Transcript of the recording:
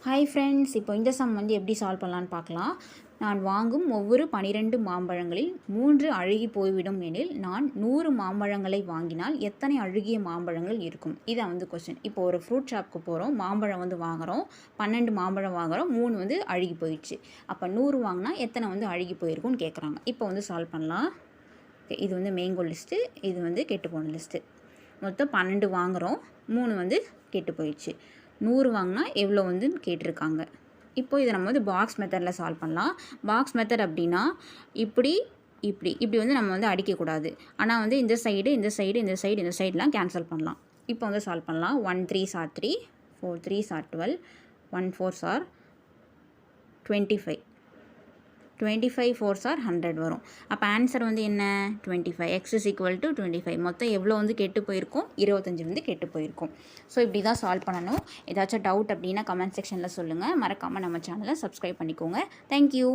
Hi friends, இப்போ இந்த some வந்து எப்படி சால்வ் பண்ணலான்னு பார்க்கலாம். நான் வாங்கும் ஒவ்வொரு 12 மாம்பழங்களில் 3 அழுகி போய்விடும் எனில் நான் 100 மாம்பழங்களை வாங்கினால் எத்தனை அழுகிய மாம்பழங்கள் இருக்கும்? இதான் வந்து கொஸ்டின். இப்போ ஒரு ஃப்ரூட் ஷாப்புக்கு போகிறோம், மாம்பழம் வந்து வாங்குகிறோம், 12 மாம்பழம் வாங்குகிறோம், 3 வந்து அழுகி போயிடுச்சு. அப்போ 100 வாங்கினா எத்தனை வந்து அழுகி போயிருக்கும்னு கேட்குறாங்க. இப்போ வந்து சால்வ் பண்ணலாம். இது வந்து மேங்கோ லிஸ்ட்டு, இது வந்து கெட்டு போன லிஸ்ட்டு. மொத்தம் 12 வாங்குகிறோம், 3 வந்து கெட்டு போயிடுச்சு. 100 வாங்கினா எவ்வளோ வந்து கேட்டிருக்காங்க. இப்போ இதை நம்ம வந்து பாக்ஸ் மெத்தடில் சால்வ் பண்ணலாம். பாக்ஸ் மெத்தட் அப்படின்னா இப்படி இப்படி வந்து நம்ம வந்து அடிக்கக்கூடாது. ஆனால் வந்து இந்த சைடெலாம் கேன்சல் பண்ணலாம். இப்போ வந்து சால்வ் பண்ணலாம். 1 3s are 3, 4 3s are 12, 1 4s are 25, 25 4s are 100 வரும். அப்போ ஆன்சர் வந்து என்ன? 25. x is equal to 25. மொத்தம் எவ்வளோ வந்து கெட்டு போயிருக்கும்? 25 வந்து கெட்டு போயிருக்கும். ஸோ இப்படி தான் சால்வ் பண்ணணும். ஏதாச்சும் டவுட் அப்படின்னா கமெண்ட் செக்ஷனில் சொல்லுங்கள். மறக்காமல் நம்ம சேனலை சப்ஸ்கிரைப் பண்ணிக்கோங்க. தேங்க்யூ.